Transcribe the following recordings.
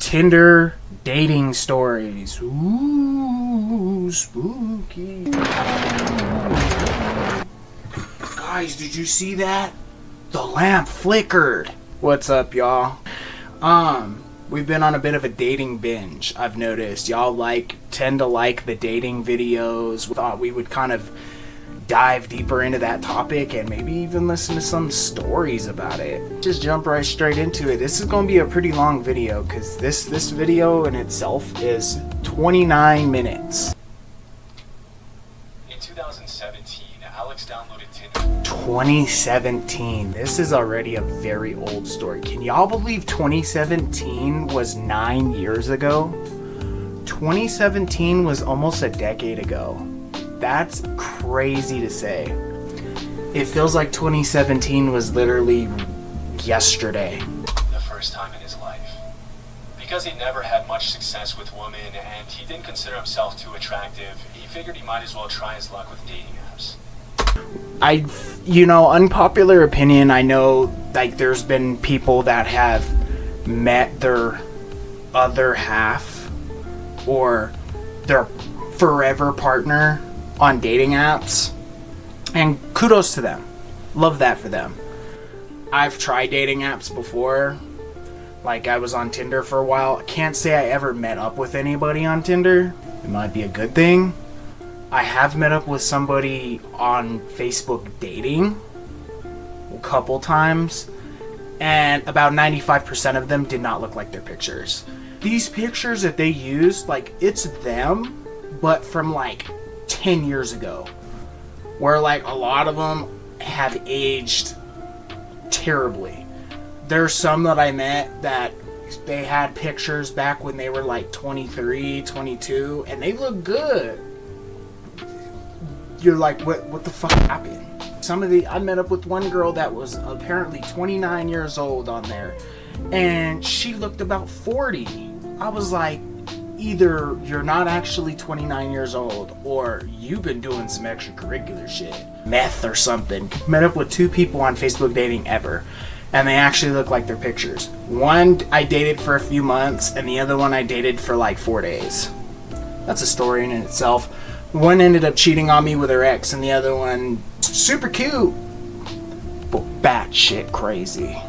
Tinder dating stories. Ooh, spooky. Guys, did you see that? The lamp flickered. What's up, y'all? We've been on a bit of a dating binge, I've noticed. Y'all tend to like the dating videos. We thought we would kind of dive deeper into that topic and maybe even listen to some stories about it. Just jump right straight into it. This is going to be a pretty long video because this video in itself is 29 minutes. In 2017, Alex downloaded Tinder. 2017. This is already a very old story. Can y'all believe 2017 was 9 years ago? 2017 was almost a decade ago. That's crazy to say. It feels like 2017 was literally yesterday. The first time in his life. Because he never had much success with women and he didn't consider himself too attractive, he figured he might as well try his luck with dating apps. Unpopular opinion, I know there's been people that have met their other half or their forever partner on dating apps, and kudos to them. Love that for them. I've tried dating apps before. I was on Tinder for a while. I can't say I ever met up with anybody on Tinder. It might be a good thing. I have met up with somebody on Facebook dating a couple times, and about 95% of them did not look like their pictures. These pictures that they use, it's them, but from 10 years ago, where a lot of them have aged terribly. There's some that I met that they had pictures back when they were 23, 22, and they look good. You're like, what the fuck happened? I met up with one girl that was apparently 29 years old on there, and she looked about 40. I was like, either you're not actually 29 years old or you've been doing some extracurricular shit, meth or something. Met up with two people on Facebook dating ever, and they actually look like their pictures. One I dated for a few months, and the other one I dated for 4 days. That's a story in itself. One ended up cheating on me with her ex, and the other one, super cute, but batshit crazy.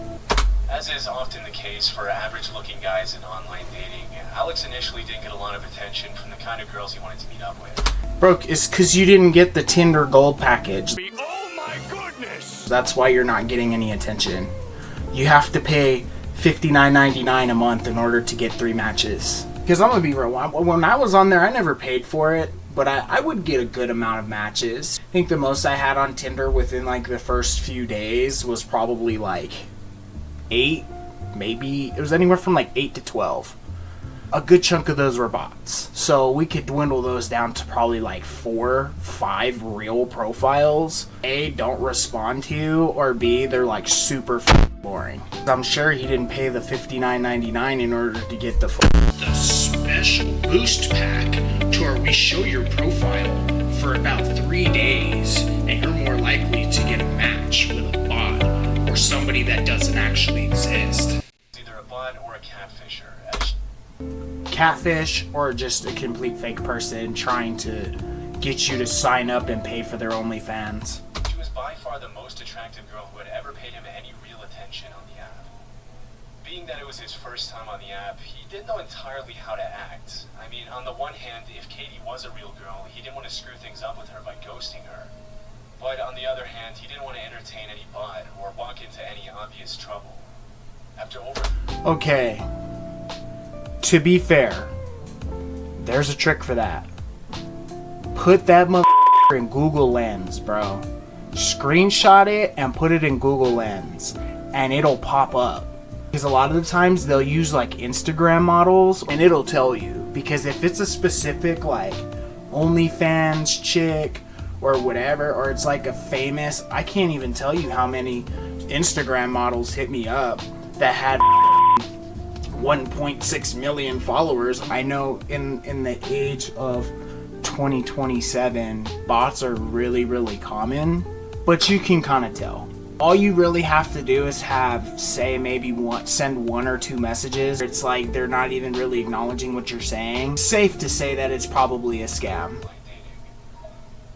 As is often the case for average-looking guys in online dating, Alex initially didn't get a lot of attention from the kind of girls he wanted to meet up with. Bro, it's because you didn't get the Tinder Gold package. Oh my goodness! That's why you're not getting any attention. You have to pay $59.99 a month in order to get 3 matches. Because I'm going to be real, when I was on there, I never paid for it, but I would get a good amount of matches. I think the most I had on Tinder within the first few days was probably 8, maybe. It was anywhere from 8 to 12. A good chunk of those were bots. So we could dwindle those down to probably 4, 5 real profiles. A, don't respond to you, or B, they're super boring. I'm sure he didn't pay the $59.99 in order to get the special boost pack to where we show your profile for about 3 days, and you're more likely to get a match with a bot or somebody that doesn't actually exist. It's either a bot or a catfisher. Catfish, or just a complete fake person trying to get you to sign up and pay for their OnlyFans. She was by far the most attractive girl who had ever paid him any real attention on the app. Being that it was his first time on the app, he didn't know entirely how to act. I mean, on the one hand, if Katie was a real girl, he didn't want to screw things up with her by ghosting her. But on the other hand, he didn't want to entertain any bot or walk into any obvious trouble. Okay. To be fair, there's a trick for that. Put that motherfucker in Google Lens, bro. Screenshot it and put it in Google Lens, and it'll pop up. Because a lot of the times they'll use Instagram models, and it'll tell you. Because if it's a specific OnlyFans chick or whatever, or it's a famous, I can't even tell you how many Instagram models hit me up that had 1.6 million followers. I know in the age of 2027, bots are really, really common, but you can kind of tell. All you really have to do is send one or two messages. It's like they're not even really acknowledging what you're saying. Safe to say that it's probably a scam.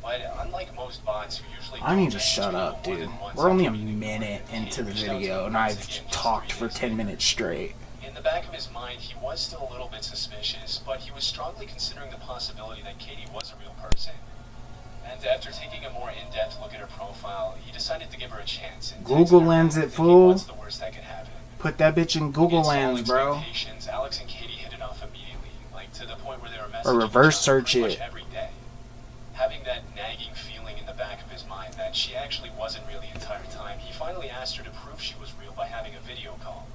But unlike most bots who usually I need to shut up, dude. We're only a minute into the video and I've talked for 10 minutes straight. In the back of his mind, he was still a little bit suspicious, but he was strongly considering the possibility that Katie was a real person. And after taking a more in-depth look at her profile, he decided to give her a chance. Google Lens it, fool. What's the worst that could happen? Put that bitch in Google Lens, bro. Alex and Katie hit it off immediately, like to the point where they were messaging or reverse search it every day. Having that nagging feeling in the back of his mind that she actually wasn't real the entire time, he finally asked her to prove she was real by having a video call.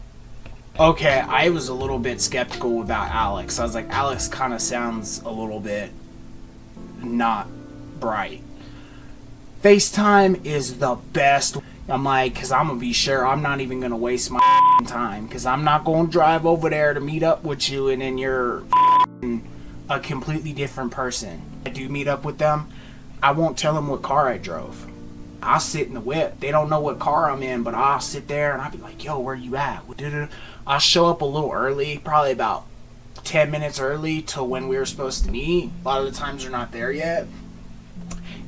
Okay, I was a little bit skeptical about Alex. I was like, Alex kind of sounds a little bit not bright. FaceTime is the best. I'm like, because I'm going to be sure I'm not even going to waste my time. Because I'm not going to drive over there to meet up with you and then you're a completely different person. I do meet up with them. I won't tell them what car I drove. I'll sit in the whip. They don't know what car I'm in, but I'll sit there and I'll be like, yo, where you at? I'll show up a little early, probably about 10 minutes early to when we were supposed to meet. A lot of the times they're not there yet.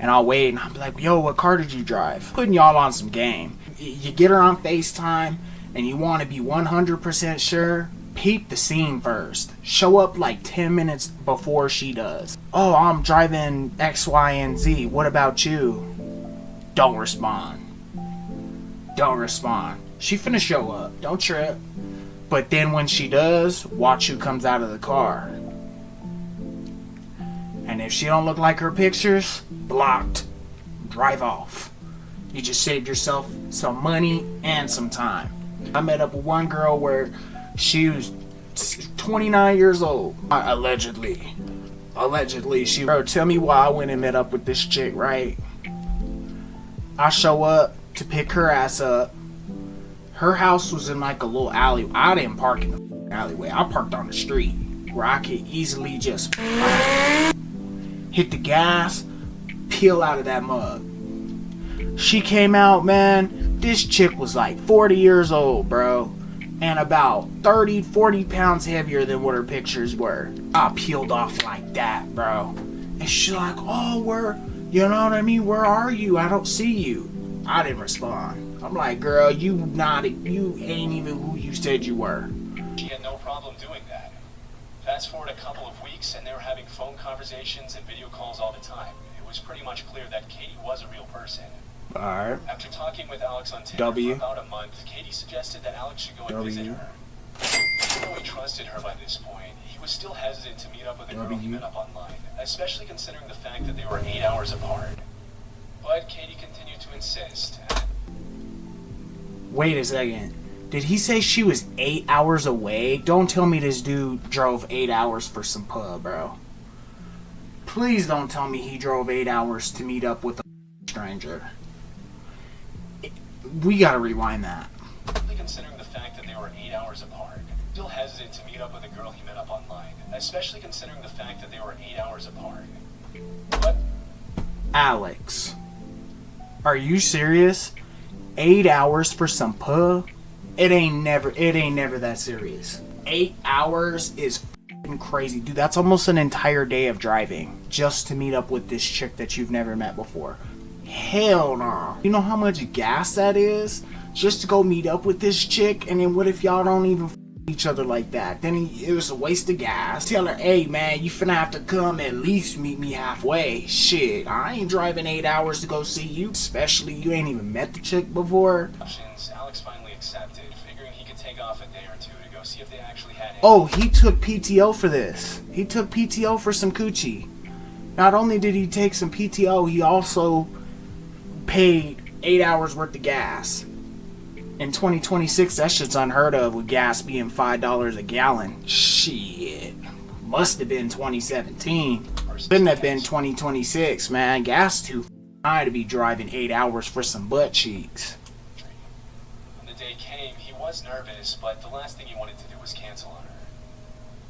And I'll wait and I'll be like, yo, what car did you drive? Putting y'all on some game. You get her on FaceTime and you want to be 100% sure, peep the scene first. Show up like 10 minutes before she does. Oh, I'm driving X, Y, and Z. What about you? Don't respond. Don't respond. She finna show up. Don't trip. But then when she does, watch who comes out of the car. And if she don't look like her pictures, blocked. Drive off. You just saved yourself some money and some time. I met up with one girl where she was 29 years old. Allegedly. Bro, tell me why I went and met up with this chick, right? I show up to pick her ass up. Her house was in like a little alley. I didn't park in the alleyway. I parked on the street where I could easily just hit the gas, peel out of that mug. She came out, man. This chick was like 40 years old, bro. And about 30, 40 pounds heavier than what her pictures were. I peeled off like that, bro. And she's like, oh, you know what I mean? Where are you? I don't see you. I didn't respond. I'm like, girl, you ain't even who you said you were. She had no problem doing that. Fast forward a couple of weeks and they were having phone conversations and video calls all the time. It was pretty much clear that Katie was a real person. Alright. After talking with Alex on Tinder for about a month, Katie suggested that Alex should go and visit her. Even though he trusted her by this point, he was still hesitant to meet up with a girl he met up online, especially considering the fact that they were 8 hours apart. But Katie continued to insist. Wait a second. Did he say she was 8 hours away? Don't tell me this dude drove 8 hours for some pub, bro. Please don't tell me he drove 8 hours to meet up with a stranger. We gotta rewind that. Considering the fact that they were 8 hours apart, still hesitant to meet up with a girl he met up online, especially considering the fact that they were 8 hours apart. But Alex, are you serious? 8 hours for some pub? It ain't never that serious. 8 hours is f***ing crazy. Dude, that's almost an entire day of driving just to meet up with this chick that you've never met before. Hell no. You know how much gas that is? Just to go meet up with this chick, and then what if y'all don't even f*** each other like that? Then it was a waste of gas. Tell her, hey man, you finna have to come at least meet me halfway. Shit, I ain't driving 8 hours to go see you, especially you ain't even met the chick before. Alex finally accepted, figuring he could take off a day or two to go see if they actually had any. Oh, he took PTO for this. He took PTO for some coochie. Not only did he take some PTO, he also paid 8 hours worth of gas. In 2026, that shit's unheard of with gas being $5 a gallon. Shit. Must have been 2017. Couldn't have been 2026, man. Gas too high to be driving 8 hours for some butt cheeks. When the day came, he was nervous, but the last thing he wanted to do was cancel on her.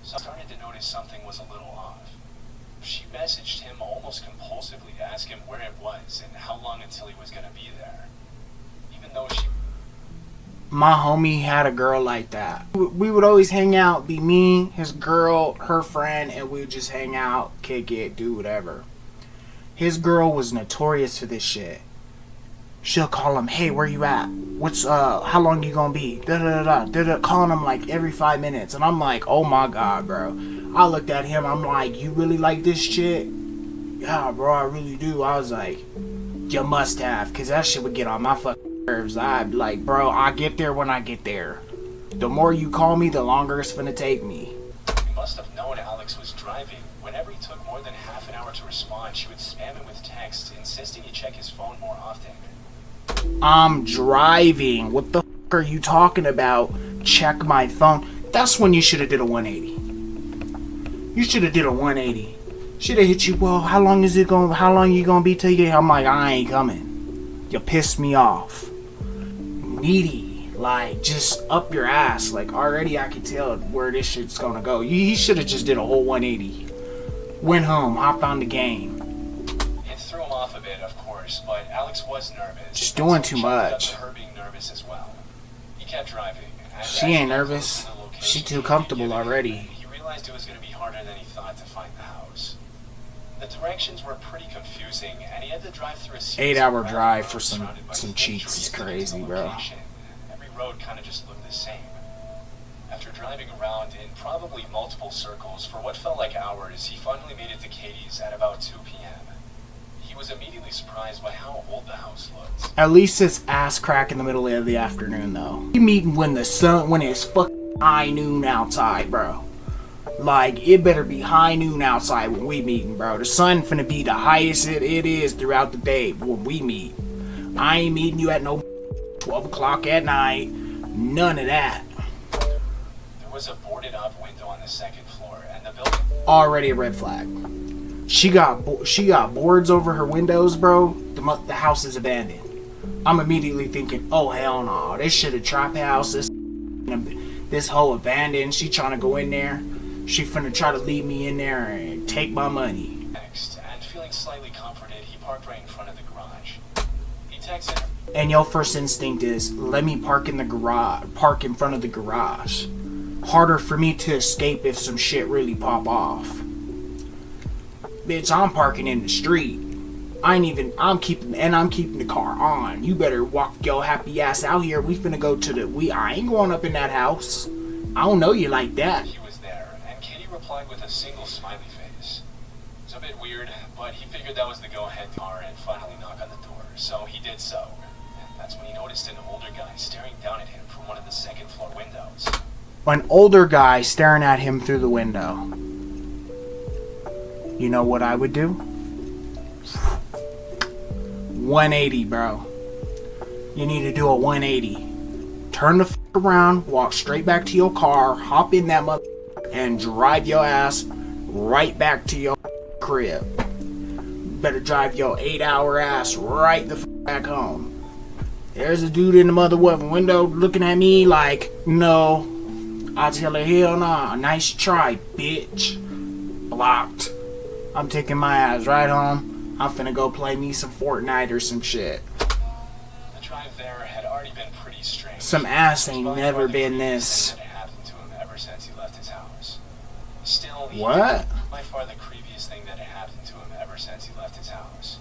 So I started to notice something was a little off. She messaged him almost compulsively to ask him where it was and how long until he was going to be there. He even though she... My homie had a girl like that. We would always hang out, be me, his girl, her friend, and we would just hang out, kick it, do whatever. His girl was notorious for this shit. She'll call him, hey, where you at? How long you gonna be? Calling him like every 5 minutes. And I'm like, oh my God, bro. I looked at him, I'm like, you really like this shit? Yeah, bro, I really do. I was like, you must have, because that shit would get on my fucking nerves. I'd be like, bro, I get there when I get there. The more you call me, the longer it's gonna take me. He must have known Alex was driving. Whenever he took more than half an hour to respond, she would spam him with texts, insisting he check his phone more often. I'm driving. What the fuck are you talking about? Check my phone. That's when you should have did a 180. You should have did a 180. Should have hit you. Well, how long you gonna be till you get? I'm like, I ain't coming. You pissed me off. Needy, like just up your ass. Like already, I can tell where this shit's gonna go. He should have just did a whole 180. Went home, hopped on the game. It threw him off a bit, of course, but Alex was nervous. Just doing too much. Her being nervous as well. He kept driving. She ain't nervous. She too comfortable already. He realized it was going to be harder than he thought to find the house. The directions were pretty confusing, and he had to drive through a 8-hour drive for some cheats is crazy, bro. Every road kind of just looked the same. After driving around in probably multiple circles for what felt like hours, he finally made it to Katie's at about 2 p.m. He was immediately surprised by how old the house looked. At least it's ass crack in the middle of the afternoon, though. We meeting when it's fucking high noon outside, bro. Like, it better be high noon outside when we meeting, bro. The sun finna be the highest it is throughout the day when we meet. I ain't meeting you at no 12 o'clock at night. None of that. There was a boarded up window on the second floor, and the building... Already a red flag. She got boards over her windows, bro. The house is abandoned. I'm immediately thinking, oh hell no, this shit a trap house. This whole abandoned. She trying to go in there. She finna try to leave me in there and take my money. Next, and feeling slightly comforted, he parked right in front of the garage. He texted her. And your first instinct is, let me park in front of the garage. Harder for me to escape if some shit really pop off. Bitch, I'm parking in the street. I'm keeping the car on. You better walk your happy ass out here. We finna go to I ain't going up in that house. I don't know you like that. He was there, and Katie replied with a single smiley face. It's a bit weird, but he figured that was the go-ahead car and finally knock on the door. So he did so. And that's when he noticed an older guy staring down at him from one of the second floor windows. An older guy staring at him through the window. You know what I would do? 180, bro. You need to do a 180. Turn the f*** around, walk straight back to your car, hop in that mother and drive your ass right back to your crib. Better drive your 8-hour ass right the f*** back home. There's a dude in the mother window looking at me like, no. I tell her, hell nah, nice try, bitch. Blocked. I'm taking my ass right home. I'm finna go play me some Fortnite or some shit. The drive there had already been pretty strange. Some ass ain't never been this. That had happened to him ever since he left his house. Still, What? By far the creepiest thing that had happened to him ever since he left his house.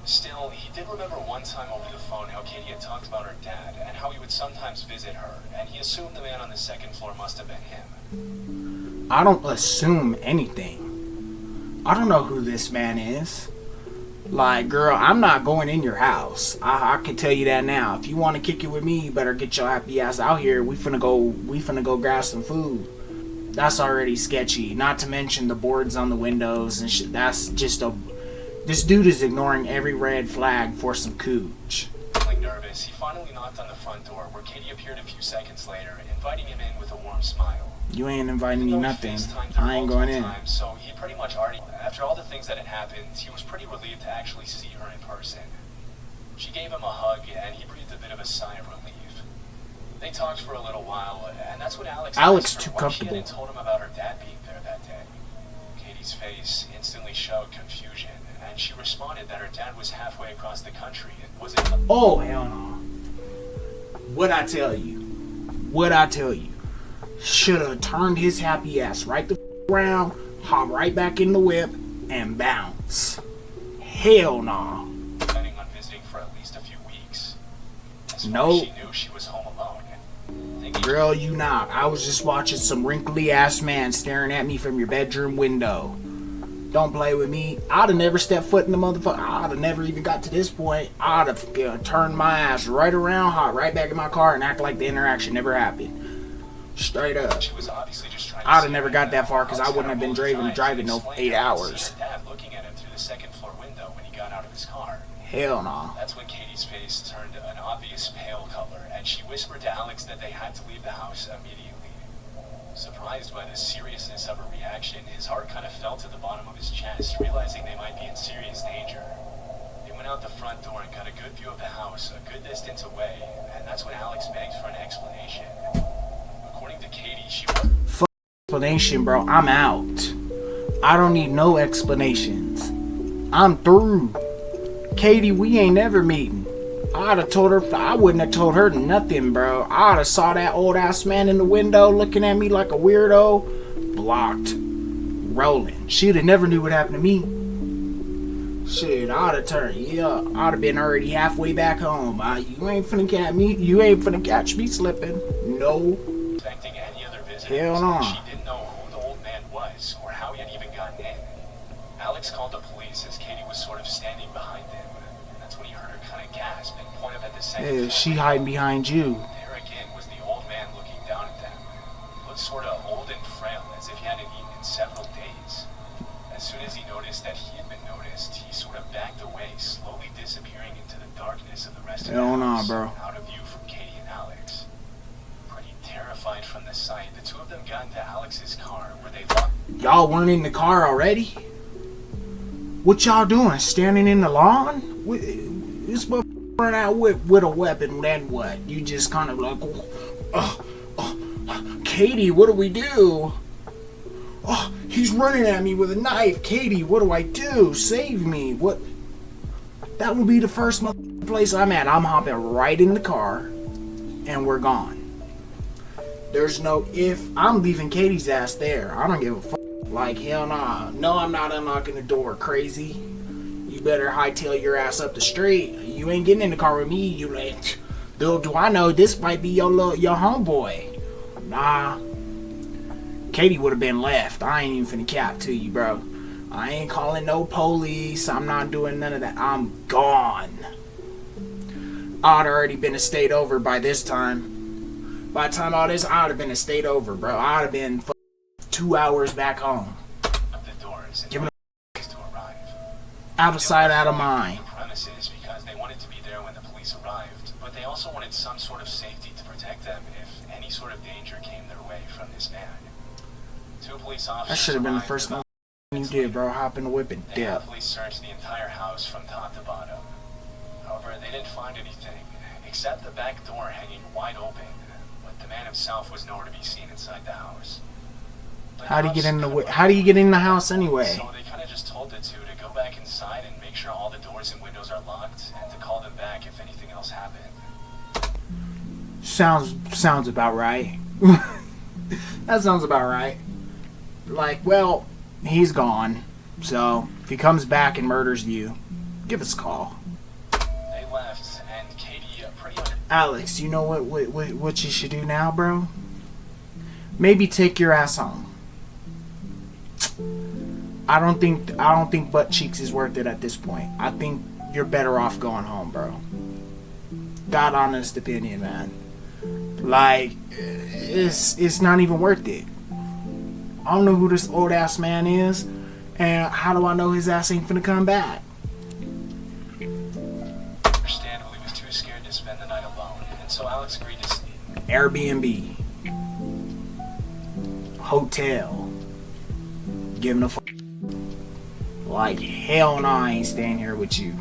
Still, he did remember one time over the phone how Katie had talked about her dad and how he would sometimes visit her, and he assumed the man on the second floor must have been him. I don't assume anything. I don't know who this man is. Like, girl, I'm not going in your house. I can tell you that now. If you want to kick it with me, you better get your happy ass out here. We finna go grab some food. That's already sketchy. Not to mention the boards on the windows and shit. That's just this dude is ignoring every red flag for some cooch. Feeling nervous, he finally knocked on the front door, where Katie appeared a few seconds later, inviting him in with a warm smile. You ain't inviting me nothing. I ain't going in. So he pretty much already, after all the things that had happened, he was pretty relieved to actually see her in person. She gave him a hug, and he breathed a bit of a sigh of relief. They talked for a little while, and that's when Alex asked her why she hadn't told him about her dad being there that day. Katie's face instantly showed confusion, and she responded that her dad was halfway across the country and wasn't... Oh, hell no. What'd I tell you? What'd I tell you? Should have turned his happy ass right the around, hop right back in the whip, and bounce. Hell nah. Planning on visiting for at least a few weeks. As far Nope. as she knew, she was home alone. Girl, you not. I was just watching some wrinkly ass man staring at me from your bedroom window. Don't play with me. I'd have never stepped foot in the motherfucker. I'd have never even got to this point. I'd have turned my ass right around, hop right back in my car, and act like the interaction never happened. Straight up. She was obviously just trying to I'd have never got that far because I wouldn't have been driving no 8 hours. Dad looking at him through the second floor window when he got out of his car. Hell no. That's when Katie's face turned an obvious pale color, and she whispered to Alex that they had to leave the house immediately. Surprised by the seriousness of her reaction, his heart kind of fell to the bottom of his chest, realizing they might be in serious danger. They went out the front door and got a good view of the house, a good distance away, and that's when Alex begged for an explanation. According to Katie, she was... Fuck explanation, bro. I'm out. I don't need no explanations. I'm through. Katie, we ain't never meeting. I'd have told her, I wouldn't have told her nothing, bro. I'd have saw that old ass man in the window looking at me like a weirdo. Blocked. Rolling. She'd have never knew what happened to me. Shit, I'd have turned, yeah, I'd have been already halfway back home. You ain't finna catch me slipping. No. Expecting any other visitors. Hell no. She didn't know who the old man was or how he had even gotten in. Alex called the police as Katie was sort of standing behind him. That's when he heard her kind of gasp and point up at the second floor. She hiding behind you. There again was the old man looking down at them. He looked sort of old and frail, as if he hadn't eaten in several days. As soon as he noticed that he had been noticed, he sort of backed away, slowly disappearing into the darkness of the rest of the house, bro. out of view from Katie and Alex. Pretty terrified from the sight, the two of them got into Alex's car, where they locked... Y'all weren't in the car already? What y'all doing? Standing in the lawn? This motherfucker run out with a weapon, then what? You just kind of like, Katie, what do we do? Oh, he's running at me with a knife. Katie, what do I do? Save me. What? That would be the first place I'm at. I'm hopping right in the car, and we're gone. There's no if. I'm leaving Katie's ass there. I don't give a fuck. Like, hell nah. No, I'm not unlocking the door, crazy. You better hightail your ass up the street. You ain't getting in the car with me. You like, little do I know, this might be your homeboy. Nah. Katie would have been left. I ain't even finna cap to you, bro. I ain't calling no police. I'm not doing none of that. I'm gone. I'd already been a state over by this time. By the time all this, I'd have been a state over, bro. I'd have been 2 hours back home. the doors and to arrive. Out of sight, out of mind. The premises because they wanted to be there when the police arrived, but they also wanted some sort of safety to protect them if any sort of danger came their way from this man. Two police officers. That should have been the first thing you did, bro. Hop in the whip and They dip. happily searched the entire house from top to bottom. However, they didn't find anything, except the back door hanging wide open, but the man himself was nowhere to be seen inside the house. How do you get in the house anyway? So they kind of just told the two to go back inside and make sure all the doors and windows are locked, and to call them back if anything else happened. Sounds about right. That sounds about right. Like, well, he's gone. So if he comes back and murders you, give us a call. They left, and Katie Alex, you know what you should do now, bro? Maybe take your ass home. I don't think butt cheeks is worth it at this point. I think you're better off going home, bro. God honest opinion, man. Like, it's not even worth it. I don't know who this old ass man is, and how do I know his ass ain't finna come back? understandably was too scared to spend the night alone, and so Alex agreed to stay. Airbnb, hotel, giving a fuck. Like, hell no, I ain't staying here with you.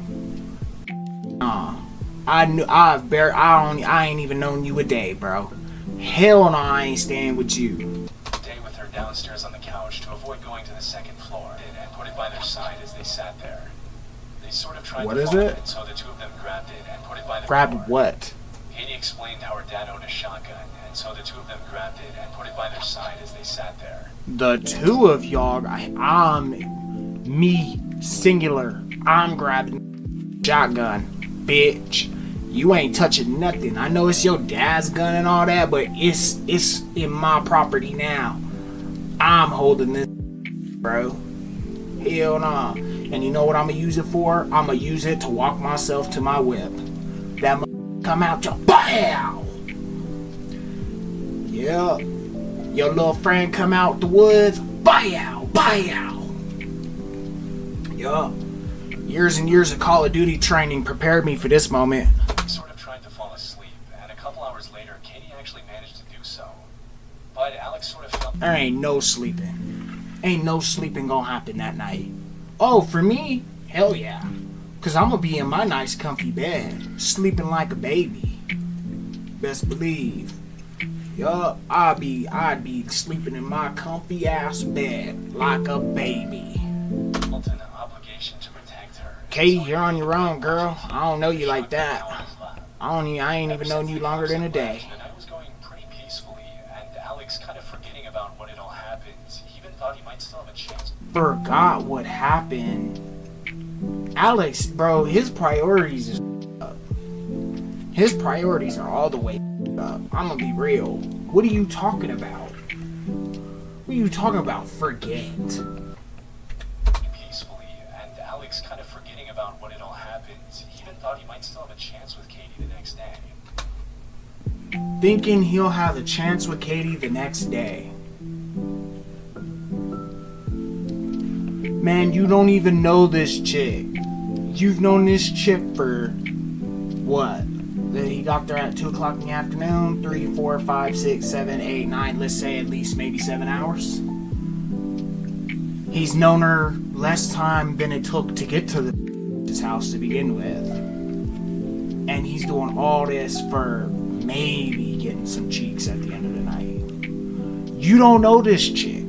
Nah, I ain't even known you a day, bro. Hell no, I ain't staying with you. Stay with her downstairs on the couch to avoid going to the second floor, and put it by their side as they sat there. They sort of tried What to is follow it? so the two of them grabbed it and put it by the Grab door. what? Katie explained how her dad owned a shotgun, and so the two of them grabbed it and put it by their side as they sat there. The two of y'all, me, singular, I'm grabbing shotgun, bitch. You ain't touching nothing. I know it's your dad's gun and all that, but it's in my property now. I'm holding this, bro. Hell nah. And you know what I'm gonna use it for? I'm gonna use it to walk myself to my whip. That come out to BAM! Yeah. Your little friend come out the woods, BAM! Yeah. Years and years of Call of Duty training prepared me for this moment. He sort of tried to fall asleep, and a couple hours later, Katie actually managed to do so. But Alex sort of felt... There ain't no sleeping. Ain't no sleeping gonna happen that night. Oh, for me? Hell yeah. Cause I'm gonna be in my nice comfy bed, sleeping like a baby. Best believe. Yup, I'd be sleeping in my comfy ass bed like a baby. an obligation to protect her. Katie, you're on your own, girl. I don't know you like that. I ain't even known you longer than a day. The night was going pretty peacefully, and Alex, kind of forgetting about what had all happened, he even thought he might still have a chance. Forgot what happened. Alex, bro, his priorities is up. His priorities are all the way up. I'm gonna be real. What are you talking about? What are you talking about? Forget. Peacefully, and Alex, kind of forgetting about what had all happened, he even thought he might still have a chance with Katie the next day. Thinking he'll have a chance with Katie the next day. Man, you don't even know this chick. You've known this chick for what? He got there at 2 o'clock in the afternoon, 3, 4, 5, 6, 7, 8, 9, let's say at least maybe 7 hours. He's known her less time than it took to get to his house to begin with. And he's doing all this for maybe getting some cheeks at the end of the night. You don't know this chick.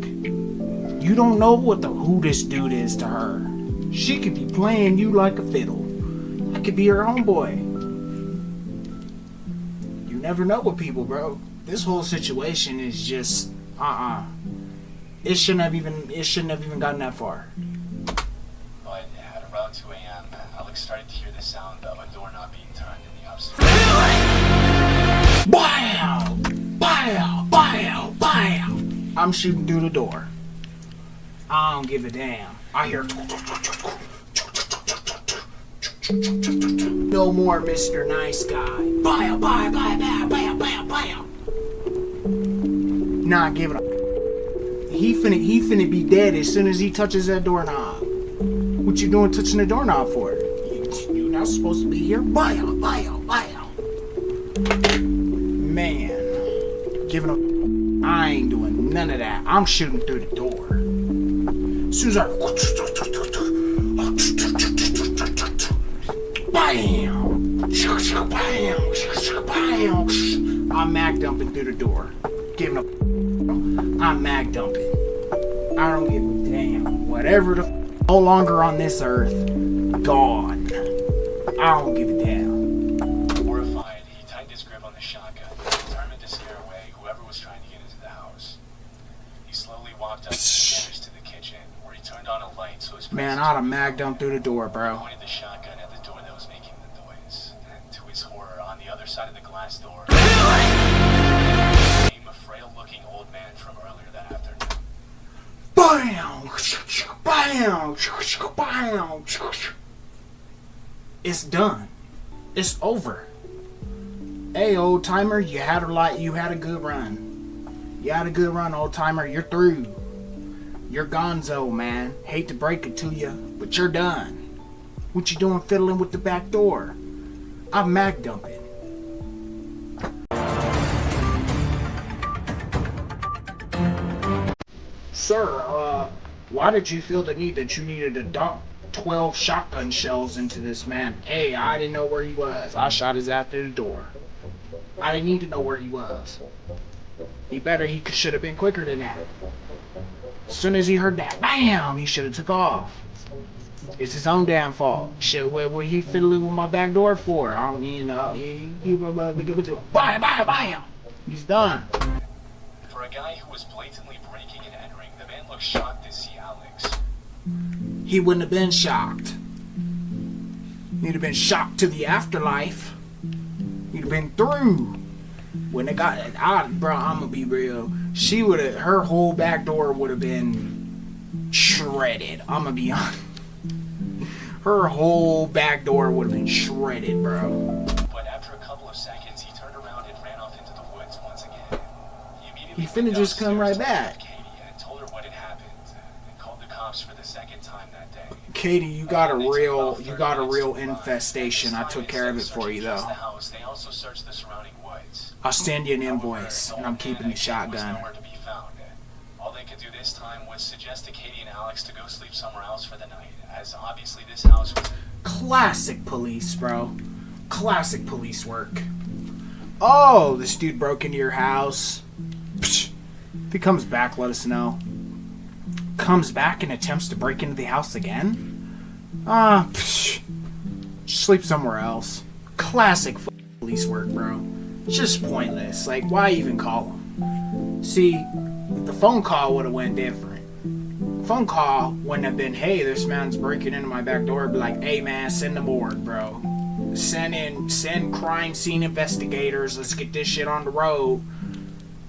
You don't know who this dude is to her. She could be playing you like a fiddle. I could be her homeboy. You never know with people, bro. This whole situation is just It shouldn't have even gotten that far. But at around 2 a.m., Alex started to hear the sound of a doorknob being turned in the upstairs. Bow! Bow! Bow! Bow! I'm shooting through the door. I don't give a damn. I hear no more Mr. Nice Guy. Bow! Bow! Bow! Bow! Bow! Bow! Bow! Not giving a. He finna be dead as soon as he touches that doorknob. What you doing touching the doorknob for? You're not supposed to be here. Bow! Bow! Bow! Man, giving a. I ain't doing none of that. I'm shooting through the door. As soon as I. Bam! Bam! Bam! I'm mag dumping through the door. Giving a. I'm mag dumping. I don't give a damn. Whatever the no longer on this earth, gone. I don't give a damn. Horrified, he tightened his grip on the shotgun, determined to scare away whoever was trying to get into the house. He slowly walked up the stairs to the kitchen, where he turned on a light so his Man, I'd have mag dumped through the door, He bro. pointed the shotgun at the door that was making the noise, and to his horror, on the other side of the glass door, came a frail-looking old man from earlier that afternoon. Bam! Bam! Bam! It's done. It's over. Hey, old timer, you had a good run. You had a good run, old timer. You're through. You're gonzo, man. Hate to break it to you, but you're done. What you doing fiddling with the back door? I'm mag dumping. Sir, why did you feel the need that you needed to dump 12 shotgun shells into this man? Hey, I didn't know where he was. I shot his ass through the door. I didn't need to know where he was. He should have been quicker than that. As soon as he heard that, bam, he should have took off. It's his own damn fault. Shit, what he fiddling with my back door for? I don't, you know, bam. He's done. For a guy who was blatantly breaking and entering, the man looked shocked to see Alex. He wouldn't have been shocked. He'd have been shocked to the afterlife. He'd have been through. When it got, bro, I'm gonna be real. She would have, her whole back door would have been shredded. I'm gonna be honest. Her whole back door would have been shredded, bro. But after a couple of seconds, he turned around and ran off into the woods once again. He finna just come right back. Katie and told her what had happened and called the cops for the second time that day. Katie, you got a real infestation. I took care of it for you, though. They also searched the surrounding woods. I'll send you an invoice, and I'm keeping the shotgun. All they could do this time was suggest to Katie and Alex to go sleep somewhere else for the night, as obviously this house was... Classic police, bro. Classic police work. Oh, this dude broke into your house. Psh. If he comes back, let us know. Comes back and attempts to break into the house again? Sleep somewhere else. Classic police work, bro. Just pointless. Like, why even call him? See, the phone call would have went different. Phone call wouldn't have been, hey, this man's breaking into my back door. It'd be like, hey, man, send the board, bro. Send crime scene investigators. Let's get this shit on the road.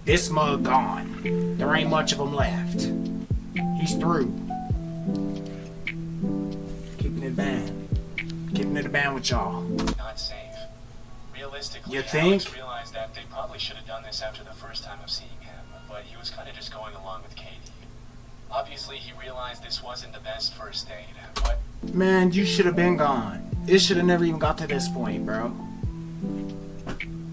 This mug gone. There ain't much of him left. He's through. Keeping it banned. Keeping it a band with y'all. Not safe. Realistically, you think? Alex realized that they probably should have done this after the first time of seeing him, but he was kind of just going along with Katie. Obviously, he realized this wasn't the best first date, but... Man, you should have been gone. It should have never even got to this point, bro.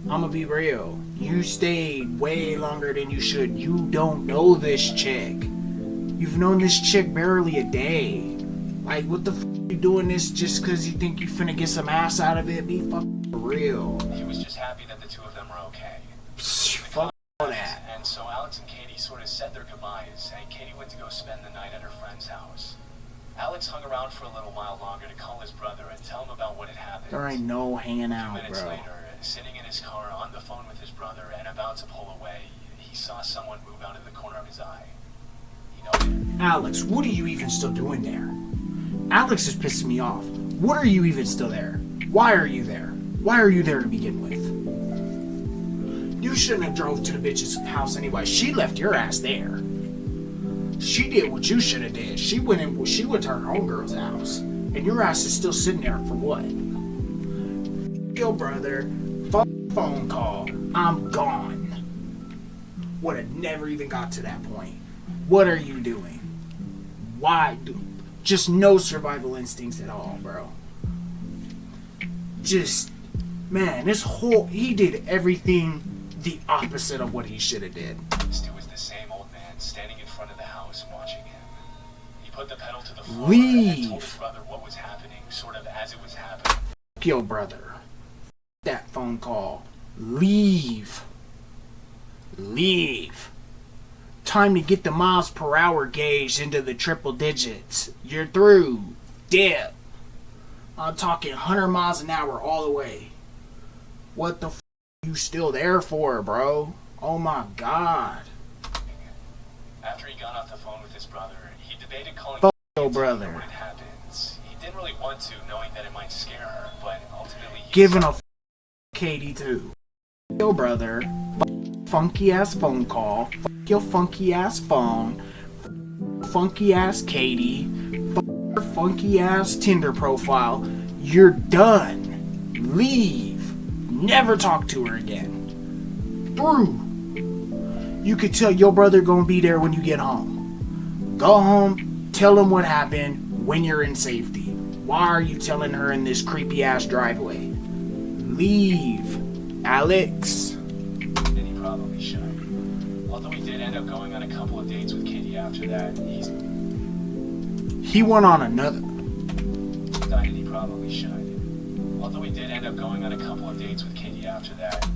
I'ma be real. You stayed way longer than you should. You don't know this chick. You've known this chick barely a day. Like, what the f*** you doing this just because you think you finna get some ass out of it? Be fucking real. He was just happy that the two of them were okay. Fuck that. And so Alex and Katie sort of said their goodbyes, and Katie went to go spend the night at her friend's house. Alex hung around for a little while longer to call his brother and tell him about what had happened. There ain't no hanging out, bro. A few minutes bro. later, sitting in his car on the phone with his brother and about to pull away, he saw someone move out of the corner of his eye. He noted, Alex, what are you even still doing there? Alex is pissing me off. What are you even still there? Why are you there? Why are you there to begin with? You shouldn't have drove to the bitch's house anyway. She left your ass there. She did what you should have did. She went to her homegirl's house. And your ass is still sitting there for what? Yo, brother. Phone call. I'm gone. Would have never even got to that point. What are you doing? Why? Just no survival instincts at all, bro. Just, man, he did everything the opposite of what he should have did. Stu was the same old man standing in front of the house watching him. He put the pedal to the floor Leave. and told his brother what was happening, sort of as it was happening. Yo, brother. That phone call. Leave. Leave. Time to get the miles per hour gauge into the triple digits. You're through. Dip. I'm talking 100 miles an hour all the way. What the f*** you still there for, bro? Oh my god. After he got off the phone with his brother, he debated calling your brother. What had happened. He didn't really want to, knowing that it might scare her, but ultimately giving a Katie too. Yo, brother. Funky ass phone call. Your funky ass phone. Funky ass Katie. Funky ass Tinder profile. You're done. Leave. Never talk to her again. Through. You could tell your brother gonna be there when you get home. Go home. Tell him what happened when you're in safety. Why are you telling her in this creepy ass driveway? Leave. Alex. And he probably should. Although he did end up going on a couple of dates with Katie after that, he went on another. And he probably should. Although he did end up going on a couple of dates with Katie after that.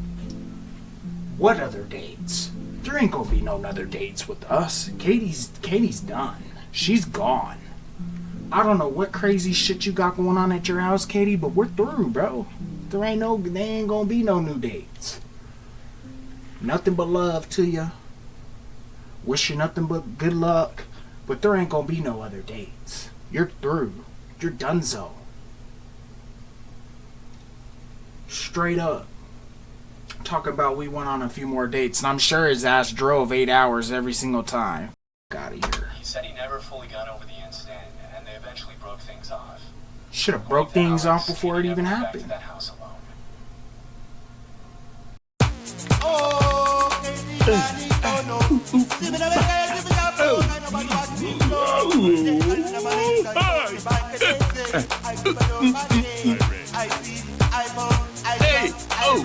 What other dates? There ain't gonna be no other dates with us. Katie's done. She's gone. I don't know what crazy shit you got going on at your house, Katie, but we're through, bro. There ain't gonna be no new dates. Nothing but love to you. Wish you nothing but good luck. But there ain't gonna be no other dates. You're through. You're donezo. Straight up. Talking about we went on a few more dates, and I'm sure his ass drove 8 hours every single time. Out of here. He said he never fully got over the incident, and they eventually broke things off. Should have broke things off before it even happened. That house alone. Hey, oh,